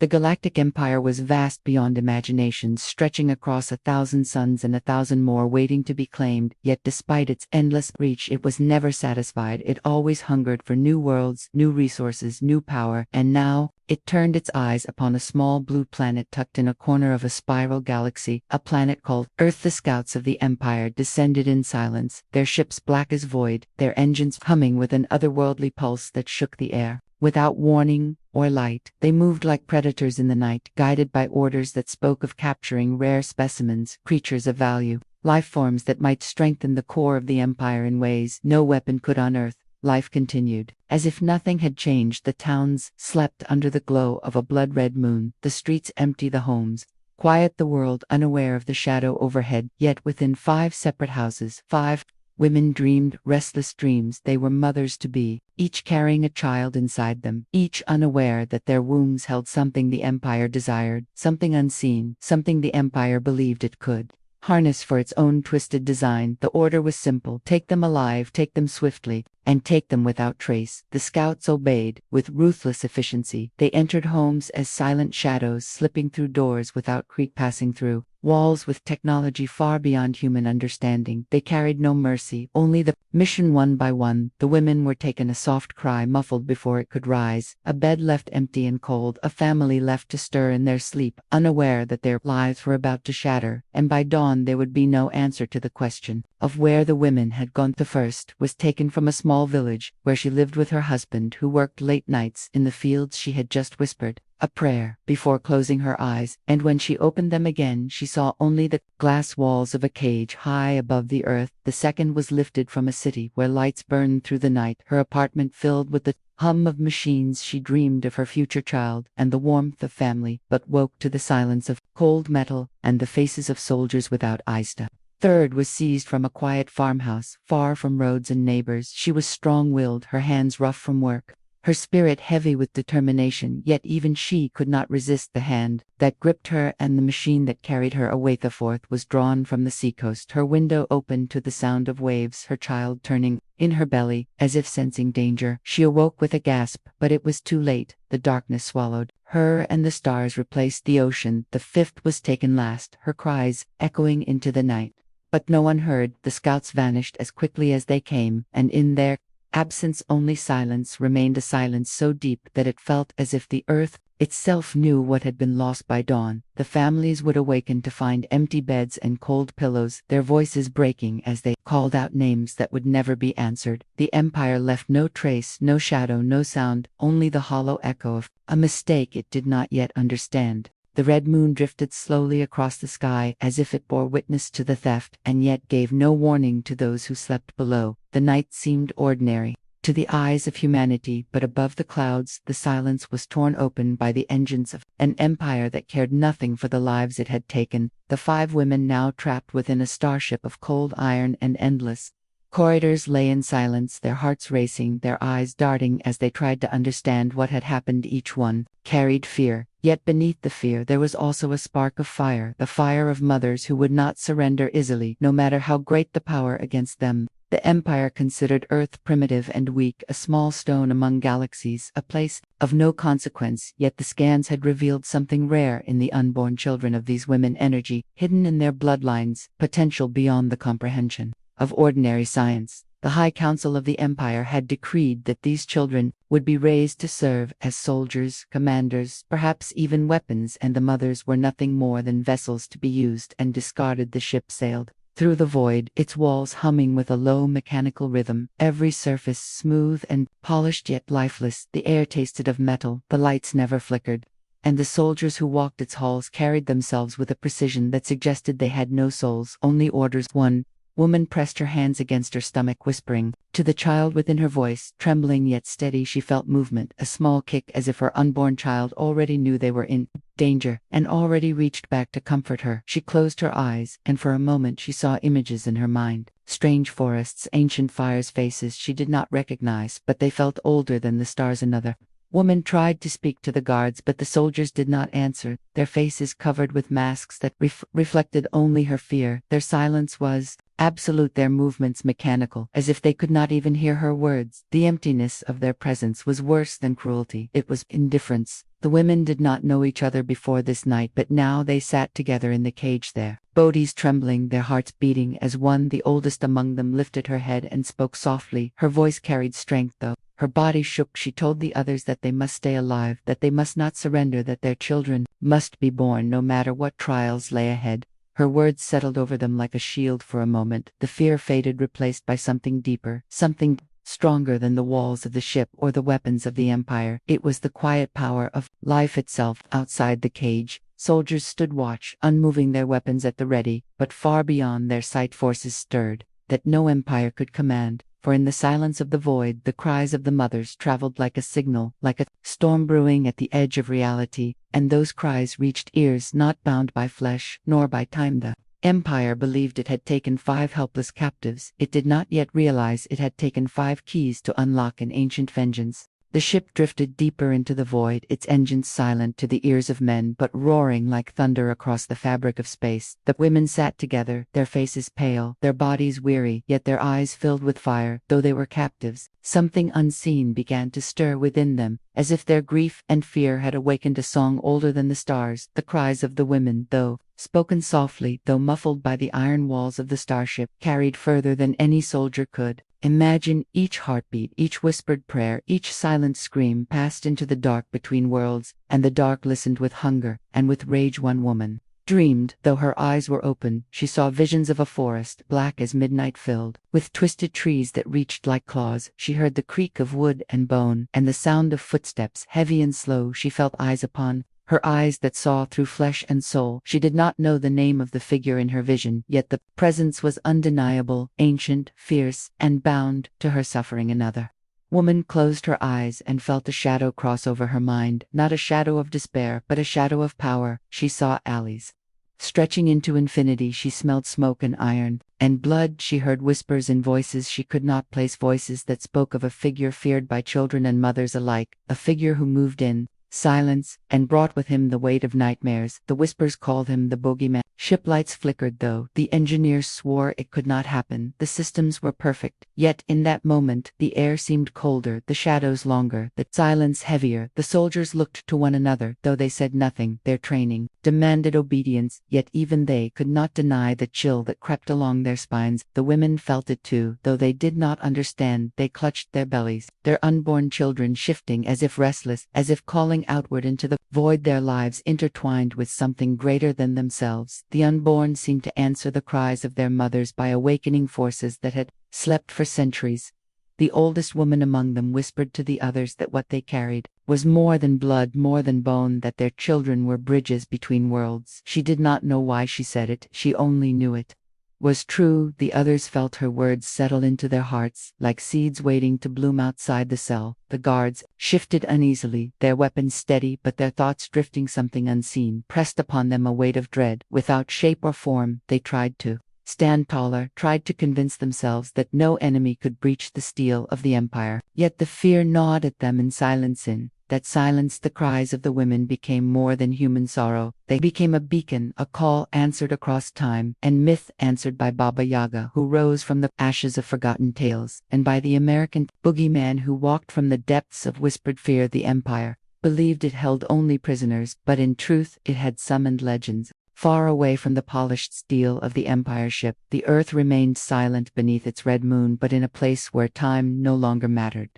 The Galactic Empire was vast beyond imagination, stretching across 1,000 suns and 1,000 more waiting to be claimed, yet despite its endless reach it was never satisfied. It always hungered for new worlds, new resources, new power, and now it turned its eyes upon a small blue planet tucked in a corner of a spiral galaxy, a planet called Earth. The scouts of the Empire descended in silence, their ships black as void, their engines humming with an otherworldly pulse that shook the air. Without warning or light, they moved like predators in the night, guided by orders that spoke of capturing rare specimens, creatures of value, life forms that might strengthen the core of the Empire in ways no weapon could unearth. Life continued. As if nothing had changed, the towns slept under the glow of a blood-red moon, the streets empty, the homes quiet, the world unaware of the shadow overhead. Yet within 5 separate houses, 5 women dreamed restless dreams. They were mothers to be, each carrying a child inside them, each unaware that their wombs held something the Empire desired, something unseen, something the Empire believed it could harness for its own twisted design. The order was simple: take them alive, take them swiftly, and take them without trace. The scouts obeyed with ruthless efficiency. They entered homes as silent shadows, slipping through doors without creak, passing through walls with technology far beyond human understanding. They carried no mercy, only the mission. One by one, the women were taken, a soft cry muffled before it could rise, a bed left empty and cold, a family left to stir in their sleep, unaware that their lives were about to shatter. And by dawn there would be no answer to the question of where the women had gone. The first was taken from a small village, where she lived with her husband, who worked late nights in the fields. She had just whispered a prayer before closing her eyes, and when she opened them again she saw only the glass walls of a cage high above the earth. The second was lifted from a city where lights burned through the night, her apartment filled with the hum of machines. She dreamed of her future child and the warmth of family, but woke to the silence of cold metal and the faces of soldiers without eyes to. Third was seized from a quiet farmhouse, far from roads and neighbors. She was strong-willed, her hands rough from work, her spirit heavy with determination, yet even she could not resist the hand that gripped her and the machine that carried her away. The fourth was drawn from the seacoast, her window open to the sound of waves, her child turning in her belly, as if sensing danger. She awoke with a gasp, but it was too late. The darkness swallowed her and the stars replaced the ocean. The fifth was taken last, her cries echoing into the night. But no one heard. The scouts vanished as quickly as they came, and in their absence only silence remained, a silence so deep that it felt as if the earth itself knew what had been lost. By dawn, the families would awaken to find empty beds and cold pillows, their voices breaking as they called out names that would never be answered. The Empire left no trace, no shadow, no sound, only the hollow echo of a mistake it did not yet understand. The red moon drifted slowly across the sky as if it bore witness to the theft, and yet gave no warning to those who slept below. The night seemed ordinary to the eyes of humanity, but above the clouds the silence was torn open by the engines of an empire that cared nothing for the lives it had taken. The 5 women, now trapped within a starship of cold iron and endless corridors, lay in silence, their hearts racing, their eyes darting as they tried to understand what had happened. Each one carried fear, yet beneath the fear there was also a spark of fire, the fire of mothers who would not surrender easily, no matter how great the power against them. The Empire considered Earth primitive and weak, a small stone among galaxies, a place of no consequence, yet the scans had revealed something rare in the unborn children of these women: energy hidden in their bloodlines, potential beyond the comprehension of ordinary science. The High Council of the Empire had decreed that these children would be raised to serve as soldiers, commanders, perhaps even weapons, and the mothers were nothing more than vessels to be used and discarded. The ship sailed through the void, its walls humming with a low mechanical rhythm, every surface smooth and polished yet lifeless. The air tasted of metal, the lights never flickered, and the soldiers who walked its halls carried themselves with a precision that suggested they had no souls, only orders. One woman pressed her hands against her stomach, whispering to the child within her voice, trembling yet steady. She felt movement, a small kick, as if her unborn child already knew they were in danger and already reached back to comfort her. She closed her eyes, and for a moment she saw images in her mind: strange forests, ancient fires, faces she did not recognize, but they felt older than the stars. Another woman tried to speak to the guards, but the soldiers did not answer, their faces covered with masks that reflected only her fear. Their silence was absolute, their movements mechanical, as if they could not even hear her words. The emptiness of their presence was worse than cruelty. It was indifference. The women did not know each other before this night, but now they sat together in the cage there, bodies trembling, their hearts beating as one. The oldest among them lifted her head and spoke softly. Her voice carried strength, though her body shook. She told the others that they must stay alive, that they must not surrender, that their children must be born no matter what trials lay ahead. Her words settled over them like a shield for a moment. The fear faded, replaced by something deeper, something stronger than the walls of the ship or the weapons of the Empire. It was the quiet power of life itself. Outside the cage, soldiers stood watch, unmoving, their weapons at the ready, but far beyond their sight forces stirred that no empire could command. For in the silence of the void, the cries of the mothers traveled like a signal, like a storm brewing at the edge of reality, and those cries reached ears not bound by flesh nor by time. The Empire believed it had taken 5 helpless captives. It did not yet realize it had taken 5 keys to unlock an ancient vengeance. The ship drifted deeper into the void, its engines silent to the ears of men, but roaring like thunder across the fabric of space. The women sat together, their faces pale, their bodies weary, yet their eyes filled with fire. Though they were captives, something unseen began to stir within them, as if their grief and fear had awakened a song older than the stars. The cries of the women, though spoken softly, though muffled by the iron walls of the starship, carried further than any soldier could imagine. Each heartbeat, each whispered prayer, each silent scream passed into the dark between worlds, and the dark listened with hunger and with rage. One woman dreamed. Though her eyes were open, she saw visions of a forest, black as midnight, filled with twisted trees that reached like claws. She heard the creak of wood and bone, and the sound of footsteps, heavy and slow. She felt eyes upon her, eyes that saw through flesh and soul. She did not know the name of the figure in her vision, yet the presence was undeniable, ancient, fierce, and bound to her suffering. Another woman closed her eyes and felt a shadow cross over her mind, not a shadow of despair, but a shadow of power. She saw alleys stretching into infinity. She smelled smoke and iron and blood. She heard whispers in voices she could not place, voices that spoke of a figure feared by children and mothers alike, a figure who moved in silence and brought with him the weight of nightmares. The whispers called him the Boogeyman. Ship lights flickered, though the engineers swore it could not happen. The systems were perfect. Yet in that moment, the air seemed colder, the shadows longer, the silence heavier. The soldiers looked to one another, though they said nothing. Their training demanded obedience, yet even they could not deny the chill that crept along their spines. The women felt it too, though they did not understand. They clutched their bellies, their unborn children shifting as if restless, as if calling outward into the void, their lives intertwined with something greater than themselves. The unborn seemed to answer the cries of their mothers by awakening forces that had slept for centuries. The oldest woman among them whispered to the others that what they carried was more than blood, more than bone, that their children were bridges between worlds. She did not know why she said it, she only knew it was true. The others felt her words settle into their hearts, like seeds waiting to bloom outside the cell. The guards shifted uneasily, their weapons steady, but their thoughts drifting. Something unseen pressed upon them, a weight of dread. Without shape or form, they tried to stand taller, tried to convince themselves that no enemy could breach the steel of the Empire. Yet the fear gnawed at them in silence. In that silence, the cries of the women became more than human sorrow. They became a beacon, a call answered across time and myth, answered by Baba Yaga, who rose from the ashes of forgotten tales, and by the American Boogeyman, who walked from the depths of whispered fear. The Empire believed it held only prisoners, but in truth it had summoned legends. Far away from the polished steel of the Empire ship, the earth remained silent beneath its red moon, but in a place where time no longer mattered.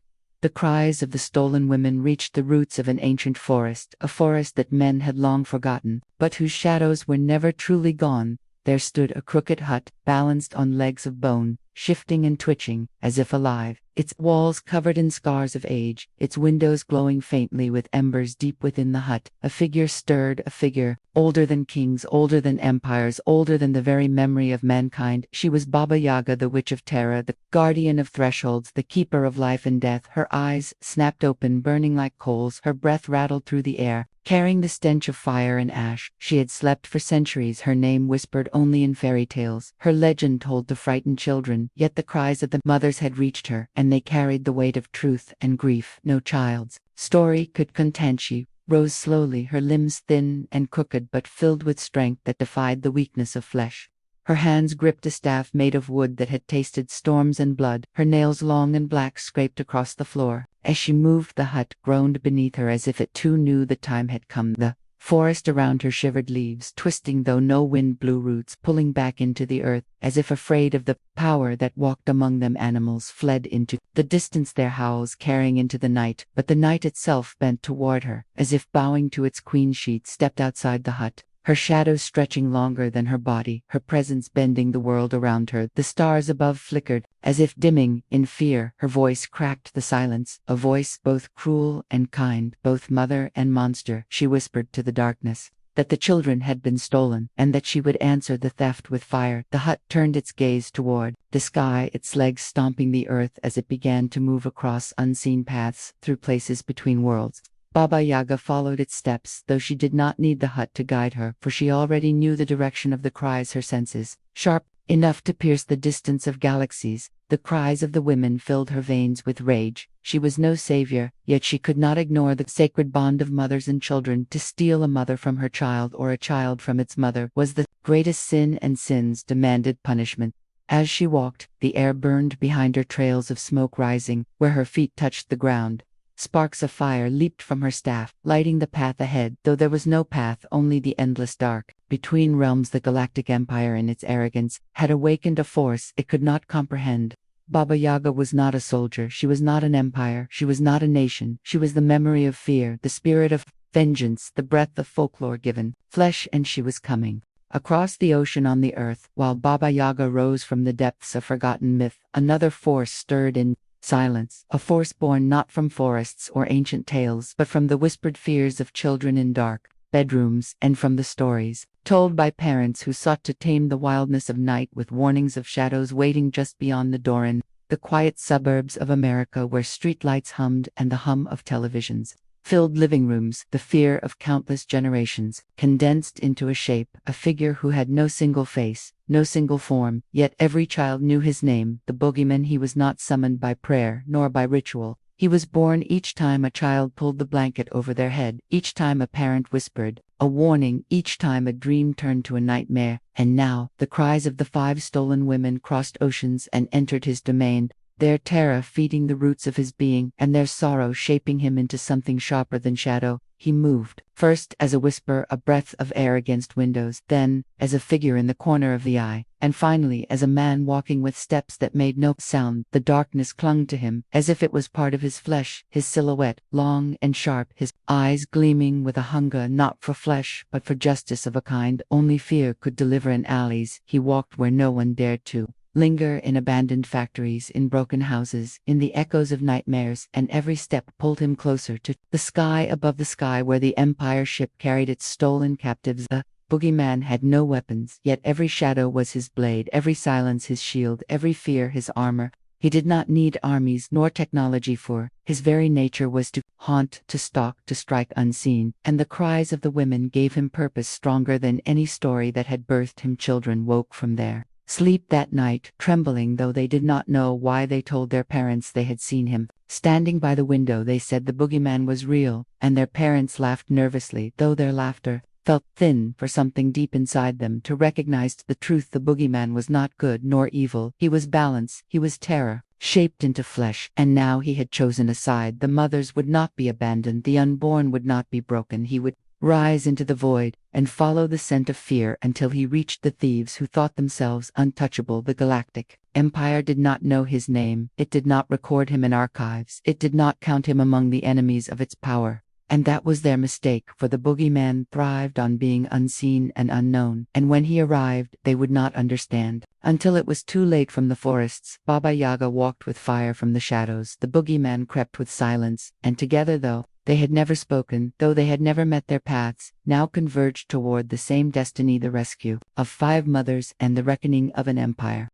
The cries of the stolen women reached the roots of an ancient forest, a forest that men had long forgotten, but whose shadows were never truly gone. There stood a crooked hut, balanced on legs of bone, shifting and twitching, as if alive, its walls covered in scars of age, its windows glowing faintly with embers. Deep within the hut, a figure stirred, a figure older than kings, older than empires, older than the very memory of mankind. She was Baba Yaga, the witch of terror, the guardian of thresholds, the keeper of life and death. Her eyes snapped open, burning like coals, her breath rattled through the air, carrying the stench of fire and ash. She had slept for centuries, her name whispered only in fairy tales, her legend told to frighten children, yet the cries of the mothers had reached her, and they carried the weight of truth and grief no child's story could content. She rose slowly, her limbs thin and crooked, but filled with strength that defied the weakness of flesh. Her hands gripped a staff made of wood that had tasted storms and blood. Her nails, long and black, scraped across the floor. As she moved, the hut groaned beneath her as if it too knew the time had come. The forest around her shivered, leaves twisting though no wind blew, roots pulling back into the earth, as if afraid of the power that walked among them. Animals fled into the distance, their howls carrying into the night, but the night itself bent toward her, as if bowing to its queen. She stepped outside the hut, her shadow stretching longer than her body, her presence bending the world around her. The stars above flickered, as if dimming in fear. Her voice cracked the silence, a voice both cruel and kind, both mother and monster. She whispered to the darkness that the children had been stolen, and that she would answer the theft with fire. The hut turned its gaze toward the sky, its legs stomping the earth as it began to move across unseen paths through places between worlds. Baba Yaga followed its steps, though she did not need the hut to guide her, for she already knew the direction of the cries. Her senses, sharp enough to pierce the distance of galaxies, the cries of the women filled her veins with rage. She was no savior, yet she could not ignore the sacred bond of mothers and children. To steal a mother from her child, or a child from its mother, was the greatest sin, and sins demanded punishment. As she walked, the air burned behind her, trails of smoke rising where her feet touched the ground. Sparks of fire leaped from her staff, lighting the path ahead, though there was no path, only the endless dark. Between realms, the Galactic Empire, in its arrogance, had awakened a force it could not comprehend. Baba Yaga was not a soldier, she was not an empire, she was not a nation, she was the memory of fear, the spirit of vengeance, the breath of folklore given flesh, and she was coming. Across the ocean on the earth, while Baba Yaga rose from the depths of forgotten myth, another force stirred in silence, a force born not from forests or ancient tales, but from the whispered fears of children in dark bedrooms, and from the stories told by parents who sought to tame the wildness of night with warnings of shadows waiting just beyond the door. In the quiet suburbs of America, where streetlights hummed and the hum of televisions filled living rooms, the fear of countless generations condensed into a shape, a figure who had no single face, no single form, yet every child knew his name, the Boogeyman. He was not summoned by prayer nor by ritual. He was born each time a child pulled the blanket over their head, each time a parent whispered a warning, each time a dream turned to a nightmare. And now, the cries of the 5 stolen women crossed oceans and entered his domain, their terror feeding the roots of his being, and their sorrow shaping him into something sharper than shadow. He moved, first as a whisper, a breath of air against windows, then as a figure in the corner of the eye, and finally as a man walking with steps that made no sound. The darkness clung to him, as if it was part of his flesh, his silhouette, long and sharp, his eyes gleaming with a hunger not for flesh, but for justice of a kind only fear could deliver. In alleys, he walked where no one dared to linger, in abandoned factories, in broken houses, in the echoes of nightmares, and every step pulled him closer to the sky above, the sky where the Empire ship carried its stolen captives. The Boogeyman had no weapons, yet every shadow was his blade, every silence his shield, every fear his armor. He did not need armies nor technology, for his very nature was to haunt, to stalk, to strike unseen, and the cries of the women gave him purpose stronger than any story that had birthed him. Children woke from their sleep that night, trembling, though they did not know why. They told their parents they had seen him standing by the window. They said the Boogeyman was real, and their parents laughed nervously, though their laughter felt thin, for something deep inside them to recognize the truth. The Boogeyman was not good nor evil. He was balance, he was terror, shaped into flesh, and now he had chosen a side. The mothers would not be abandoned, the unborn would not be broken. He would rise into the void and follow the scent of fear until he reached the thieves who thought themselves untouchable. The Galactic Empire did not know his name, it did not record him in archives, it did not count him among the enemies of its power. And that was their mistake, for the Boogeyman thrived on being unseen and unknown, and when he arrived, they would not understand. Until it was too late. From the forests, Baba Yaga walked with fire. From the shadows, the Boogeyman crept with silence, and together, though they had never spoken, though they had never met, their paths now converged toward the same destiny: the rescue of 5 mothers and the reckoning of an empire.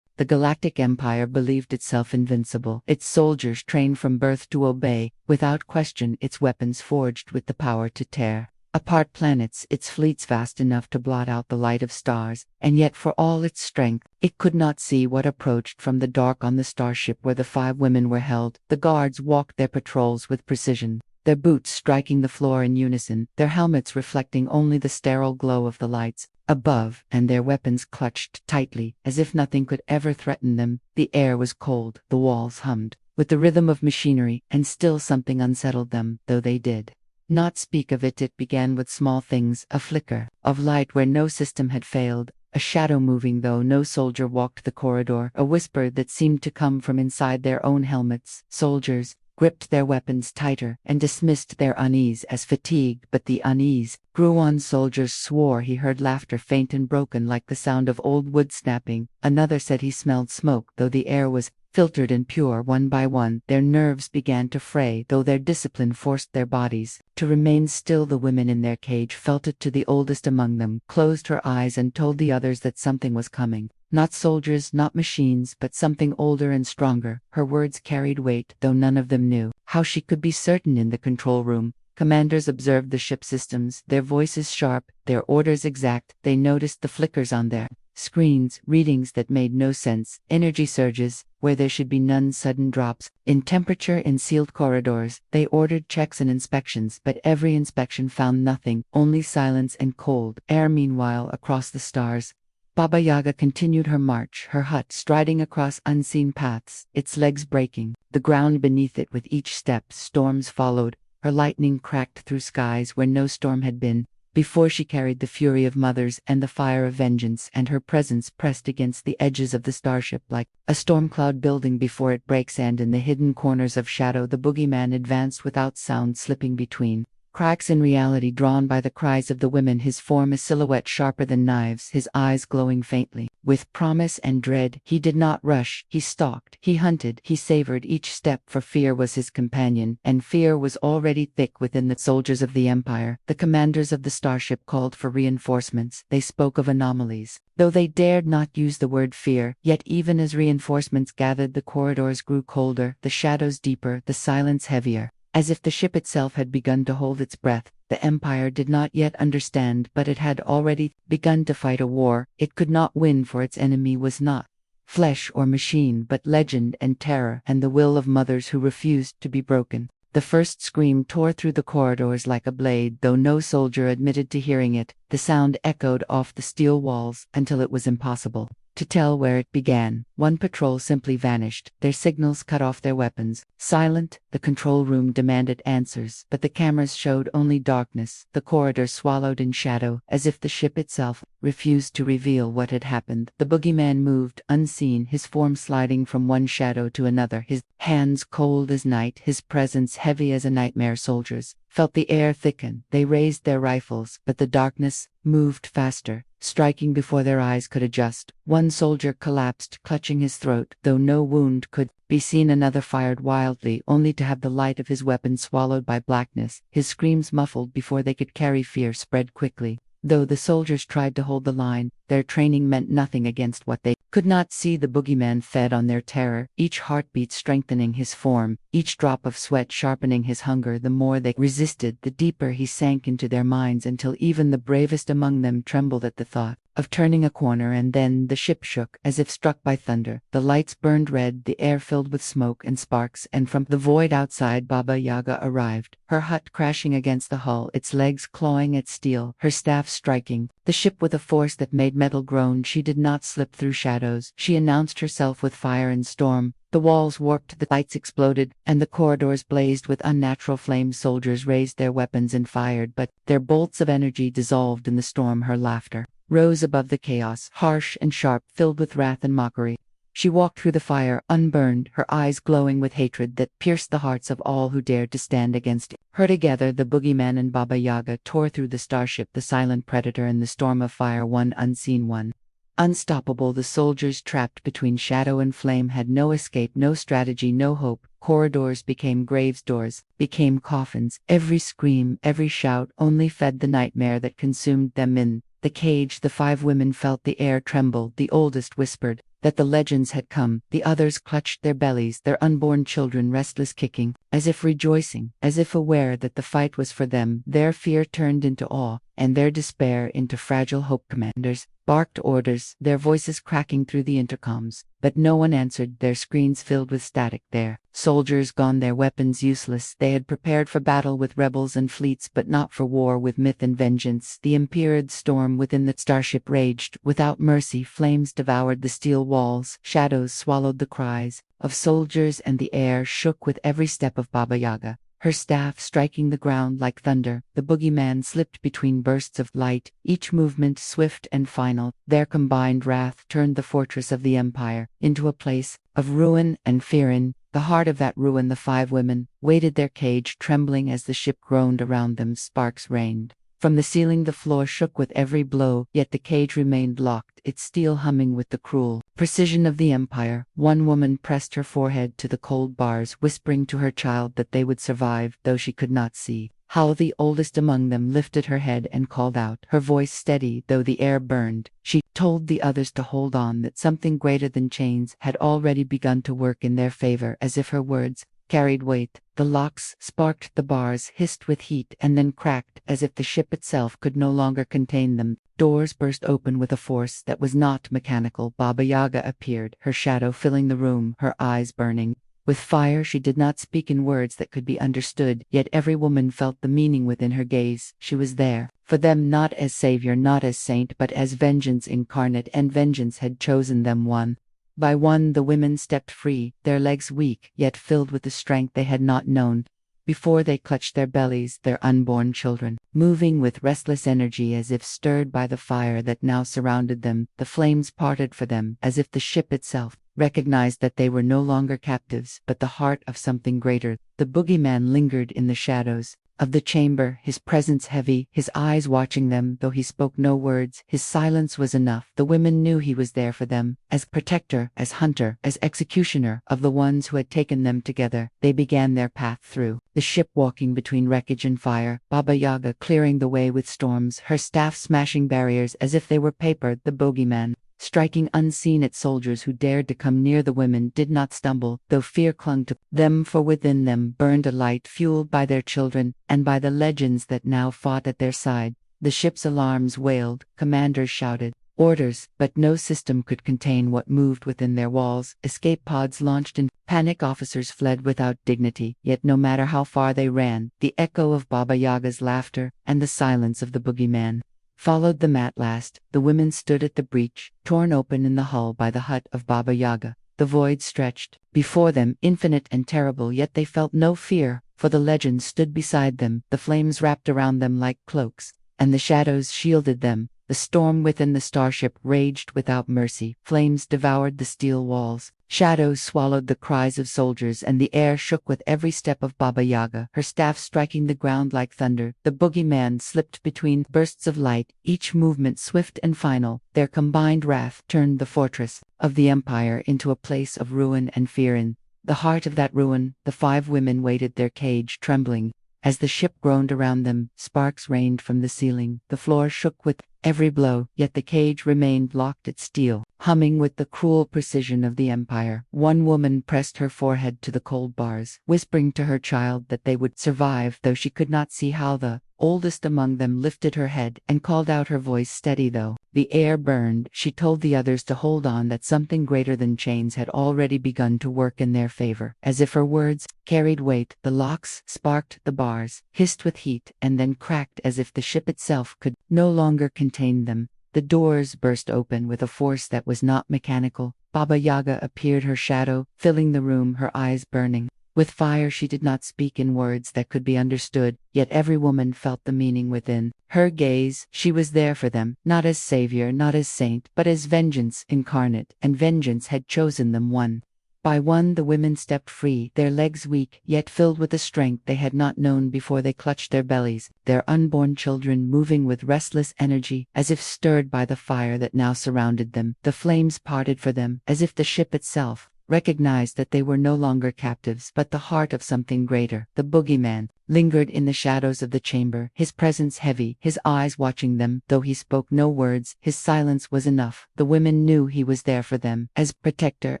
The Galactic Empire believed itself invincible, its soldiers trained from birth to obey, without question, its weapons forged with the power to tear apart planets, its fleets vast enough to blot out the light of stars, and yet for all its strength, it could not see what approached from the dark. On the starship where the 5 women were held, the guards walked their patrols with precision. their boots striking the floor in unison, their helmets reflecting only the sterile glow of the lights above, and their weapons clutched tightly, as if nothing could ever threaten them. The air was cold, the walls hummed with the rhythm of machinery, and still something unsettled them, though they did not speak of it. It began with small things, a flicker of light where no system had failed, a shadow moving though no soldier walked the corridor, a whisper that seemed to come from inside their own helmets. Soldiers gripped their weapons tighter and dismissed their unease as fatigue, but the unease grew on. Soldiers swore he heard laughter faint and broken like the sound of old wood snapping. Another said he smelled smoke, though the air was filtered and pure. One by one, their nerves began to fray, though their discipline forced their bodies to remain still. The women in their cage felt it too. The oldest among them closed her eyes and told the others that something was coming. Not soldiers, not machines, but something older and stronger. Her words carried weight, though none of them knew how she could be certain. In the control room, commanders observed the ship systems, their voices sharp, their orders exact. They noticed the flickers on their screens, readings that made no sense, energy surges where there should be none, sudden drops in temperature in sealed corridors. They ordered checks and inspections, but every inspection found nothing, only silence and cold air. Meanwhile, across the stars, Baba Yaga continued her march, her hut striding across unseen paths, its legs breaking the ground beneath it with each step. Storms followed, her lightning cracked through skies where no storm had been before. She carried the fury of mothers and the fire of vengeance, and her presence pressed against the edges of the starship like a storm cloud building before it breaks. And in the hidden corners of shadow, the boogeyman advanced without sound, slipping between cracks in reality drawn by the cries of the women. His form a silhouette sharper than knives, his eyes glowing faintly with promise and dread. He did not rush, he stalked, he hunted, he savored each step, for fear was his companion, and fear was already thick within the soldiers of the Empire. The commanders of the starship called for reinforcements. They spoke of anomalies, though they dared not use the word fear. Yet even as reinforcements gathered, the corridors grew colder, the shadows deeper, the silence heavier, as if the ship itself had begun to hold its breath. The Empire did not yet understand, but it had already begun to fight a war it could not win, for its enemy was not flesh or machine, but legend and terror, and the will of mothers who refused to be broken. The first scream tore through the corridors like a blade, though no soldier admitted to hearing it. The sound echoed off the steel walls until it was impossible to tell where it began. One patrol simply vanished, their signals cut off, their weapons silent. The control room demanded answers, but the cameras showed only darkness. The corridor swallowed in shadow, as if the ship itself refused to reveal what had happened. The boogeyman moved, unseen, his form sliding from one shadow to another, his hands cold as night, his presence heavy as a nightmare. Soldiers felt the air thicken. They raised their rifles, but the darkness moved faster, striking before their eyes could adjust. One soldier collapsed, clutching his throat, though no wound could be seen. Another fired wildly, only to have the light of his weapon swallowed by blackness. His screams muffled before they could carry. Fear spread quickly. Though the soldiers tried to hold the line, their training meant nothing against what they could not see. The boogeyman fed on their terror, each heartbeat strengthening his form, each drop of sweat sharpening his hunger. The more they resisted, the deeper he sank into their minds, until even the bravest among them trembled at the thought of turning a corner. And then the ship shook, as if struck by thunder. The lights burned red, the air filled with smoke and sparks, and from the void outside Baba Yaga arrived, her hut crashing against the hull, its legs clawing at steel, her staff striking the ship with a force that made metal groan. She did not slip through shadows. She announced herself with fire and storm. The walls warped, the lights exploded, and the corridors blazed with unnatural flames. Soldiers raised their weapons and fired, but their bolts of energy dissolved in the storm. Her laughter rose above the chaos, harsh and sharp, filled with wrath and mockery. She walked through the fire, unburned, her eyes glowing with hatred that pierced the hearts of all who dared to stand against her. Together, the boogeyman and Baba Yaga tore through the starship, the silent predator in the storm of fire, one unseen, one unstoppable. The soldiers trapped between shadow and flame had no escape, no strategy, no hope. Corridors became graves, doors became coffins. Every scream, every shout only fed the nightmare that consumed them. In the cage, the 5 women felt the air tremble. The oldest whispered that the legends had come. The others clutched their bellies, their unborn children restless, kicking, as if rejoicing, as if aware that the fight was for them. Their fear turned into awe and their despair into fragile hope. Commanders barked orders, their voices cracking through the intercoms, but no one answered. Their screens filled with static. Their soldiers gone, their weapons useless. They had prepared for battle with rebels and fleets, but not for war with myth and vengeance. The impired storm within the starship raged without mercy. Flames devoured the steel walls, shadows swallowed the cries of soldiers, and the air shook with every step of Baba Yaga, her staff striking the ground like thunder. The boogeyman slipped between bursts of light, each movement swift and final. Their combined wrath turned the fortress of the empire into a place of ruin and fear. In the heart of that ruin, the 5 women waited, their cage trembling as the ship groaned around them. Sparks rained from the ceiling, the floor shook with every blow, yet the cage remained locked, its steel humming with the cruel precision of the empire. One woman pressed her forehead to the cold bars, whispering to her child that they would survive, though she could not see how. The oldest among them lifted her head and called out, her voice steady though the air burned. She told the others to hold on, that something greater than chains had already begun to work in their favor. As if her words carried weight, the locks sparked, the bars hissed with heat, and then cracked as if the ship itself could no longer contain them. Doors burst open with a force that was not mechanical. Baba Yaga appeared, her shadow filling the room, her eyes burning with fire. She did not speak in words that could be understood, yet every woman felt the meaning within her gaze. She was there for them, not as savior, not as saint, but as vengeance incarnate, and vengeance had chosen them. One by one the women stepped free, their legs weak, yet filled with the strength they had not known before. They clutched their bellies, their unborn children, moving with restless energy as if stirred by the fire that now surrounded them. The flames parted for them, as if the ship itself recognized that they were no longer captives, but the heart of something greater. The boogeyman lingered in the shadows of the chamber, his presence heavy, his eyes watching them, though he spoke no words. His silence was enough. The women knew he was there for them, as protector, as hunter, as executioner of the ones who had taken them together. They began their path through the ship, walking between wreckage and fire, Baba Yaga clearing the way with storms, her staff smashing barriers as if they were paper. The boogeyman striking unseen at soldiers who dared to come near. The women did not stumble, though fear clung to them, for within them burned a light fueled by their children and by the legends that now fought at their side. The ship's alarms wailed, commanders shouted orders, but no system could contain what moved within their walls. Escape pods launched in panic, officers fled without dignity, yet no matter how far they ran, the echo of Baba Yaga's laughter and the silence of the boogeyman followed them. At last, the women stood at the breach, torn open in the hull by the hut of Baba Yaga. The void stretched before them, infinite and terrible, yet they felt no fear, for the legend stood beside them. The flames wrapped around them like cloaks, and the shadows shielded them. The storm within the starship raged without mercy. Flames devoured the steel walls, shadows swallowed the cries of soldiers, and the air shook with every step of Baba Yaga, her staff striking the ground like thunder. The boogeyman slipped between bursts of light, each movement swift and final. Their combined wrath turned the fortress of the empire into a place of ruin and fear. In the heart of that ruin, the 5 women waited, their cage trembling as the ship groaned around them. Sparks rained from the ceiling, the floor shook with every blow, yet the cage remained locked, its steel humming with the cruel precision of the empire. One woman pressed her forehead to the cold bars, whispering to her child that they would survive, though she could not see how. The oldest among them lifted her head and called out, her voice steady though the air burned. She told the others to hold on, that something greater than chains had already begun to work in their favor. As if her words carried weight, the locks sparked, the bars hissed with heat, and then cracked as if the ship itself could no longer contain them. The doors burst open with a force that was not mechanical. Baba Yaga appeared, her shadow filling the room, her eyes burning with fire. She did not speak in words that could be understood, yet every woman felt the meaning within her gaze. She was there for them, not as savior, not as saint, but as vengeance incarnate, and vengeance had chosen them. One by one the women stepped free, their legs weak, yet filled with a strength they had not known before. They clutched their bellies, their unborn children moving with restless energy, as if stirred by the fire that now surrounded them. The flames parted for them, as if the ship itself recognized that they were no longer captives, but the heart of something greater. The boogeyman lingered in the shadows of the chamber, his presence heavy, his eyes watching them, though he spoke no words. His silence was enough. The women knew he was there for them, as protector,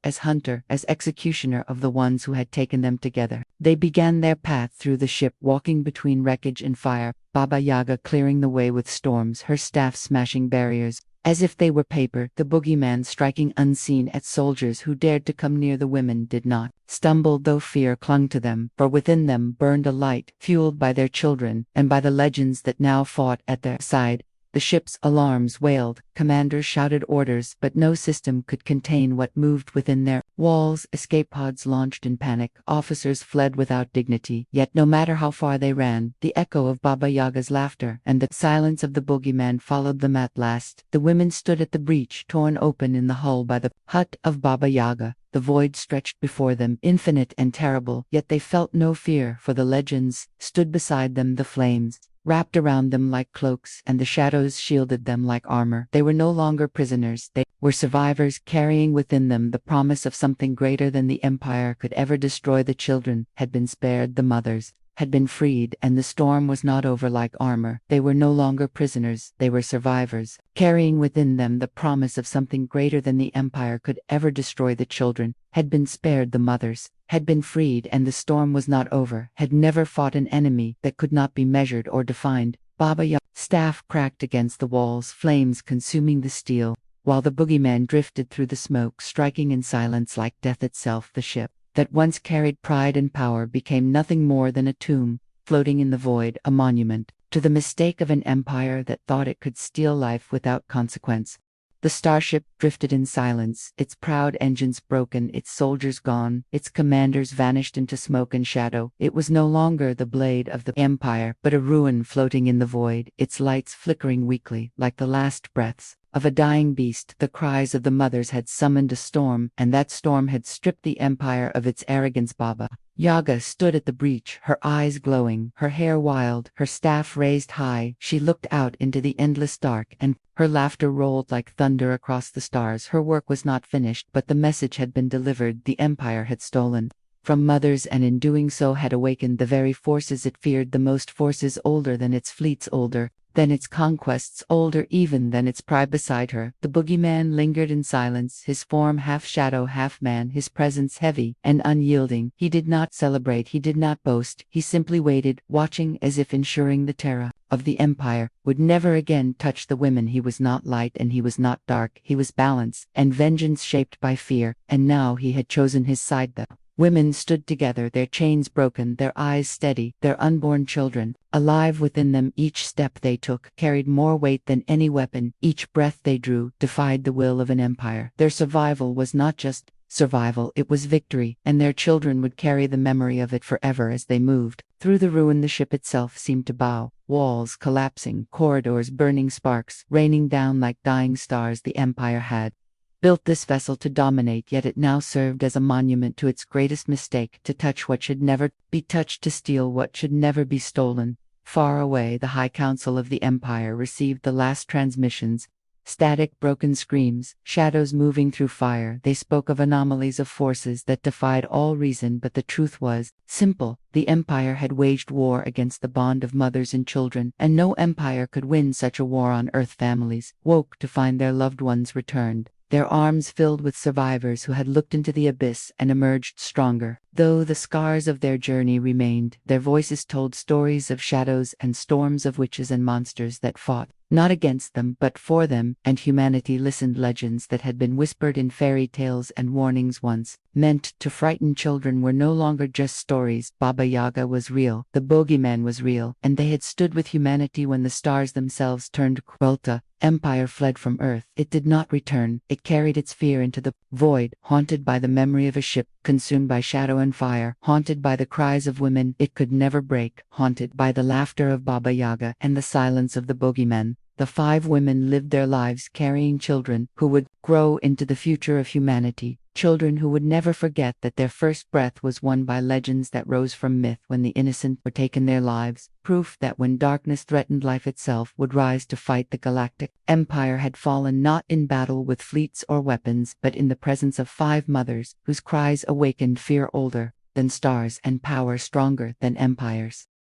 as hunter, as executioner of the ones who had taken them together. They began their path through the ship, walking between wreckage and fire, Baba Yaga clearing the way with storms, her staff smashing barriers. As if they were paper, the boogeyman striking unseen at soldiers who dared to come near the women did not stumble, though fear clung to them, for within them burned a light, fueled by their children, and by the legends that now fought at their side. The ship's alarms wailed, commanders shouted orders, but no system could contain what moved within their walls. Escape pods launched in panic, officers fled without dignity, yet no matter how far they ran, the echo of Baba Yaga's laughter and the silence of the boogeyman followed them at last. The women stood at the breach torn open in the hull by the hut of Baba Yaga. The void stretched before them, infinite and terrible, yet they felt no fear, for the legends stood beside them, the flames wrapped around them like cloaks, and the shadows shielded them like armor. They were no longer prisoners, they were survivors, carrying within them the promise of something greater than the Empire could ever destroy. The children had been spared, the mothers had been freed, and the storm was not over. Like armor, they were no longer prisoners, they were survivors, carrying within them the promise of something greater than the Empire could ever destroy. The children had been spared, the mothers had been freed, and the storm was not over, had never fought an enemy that could not be measured or defined. Baba Yaga's staff cracked against the walls, flames consuming the steel, while the boogeyman drifted through the smoke, striking in silence like death itself. The ship that once carried pride and power became nothing more than a tomb, floating in the void, a monument to the mistake of an empire that thought it could steal life without consequence. The starship drifted in silence, its proud engines broken, its soldiers gone, its commanders vanished into smoke and shadow. It was no longer the blade of the Empire, but a ruin floating in the void, its lights flickering weakly, like the last breaths of a dying beast. The cries of the mothers had summoned a storm, and that storm had stripped the Empire of its arrogance. Baba Yaga stood at the breach, her eyes glowing, her hair wild, her staff raised high. She looked out into the endless dark, and her laughter rolled like thunder across the stars. Her work was not finished, but the message had been delivered. The Empire had stolen from mothers, and in doing so had awakened the very forces it feared the most, forces older than its fleets, older than its conquests, older even than its pride. Beside her, the boogeyman lingered in silence, his form half shadow, half man, his presence heavy and unyielding. He did not celebrate, he did not boast, he simply waited, watching, as if ensuring the terror of the Empire would never again touch the women. He was not light and he was not dark, he was balance and vengeance shaped by fear, and now he had chosen his side. The women stood together, their chains broken, their eyes steady, their unborn children alive within them. Each step they took carried more weight than any weapon, each breath they drew defied the will of an empire. Their survival was not just survival, it was victory, and their children would carry the memory of it forever. As they moved through the ruin, the ship itself seemed to bow, walls collapsing, corridors burning, sparks raining down like dying stars. The Empire had built this vessel to dominate, yet it now served as a monument to its greatest mistake, to touch what should never be touched, to steal what should never be stolen. Far away, the High Council of the Empire received the last transmissions. Static, broken screams, shadows moving through fire. They spoke of anomalies, of forces that defied all reason, but the truth was simple. The Empire had waged war against the bond of mothers and children, and no empire could win such a war on Earth. Families woke to find their loved ones returned, their arms filled with survivors who had looked into the abyss and emerged stronger. Though the scars of their journey remained, their voices told stories of shadows and storms, of witches and monsters that fought not against them but for them, and humanity listened. Legends that had been whispered in fairy tales and warnings once meant to frighten children were no longer just stories. Baba Yaga was real, the boogeyman was real, and they had stood with humanity when the stars themselves turned cruel. The Empire fled from Earth. It did not return. It carried its fear into the void, haunted by the memory of a ship consumed by shadow and fire, haunted by the cries of women it could never break, haunted by the laughter of Baba Yaga and the silence of the boogeyman. The 5 women lived their lives carrying children who would grow into the future of humanity, children who would never forget that their first breath was won by legends that rose from myth when the innocent were taken their lives, proof that when darkness threatened, life itself would rise to fight. The Galactic Empire had fallen not in battle with fleets or weapons, but in the presence of 5 mothers whose cries awakened fear older than stars and power stronger than empires.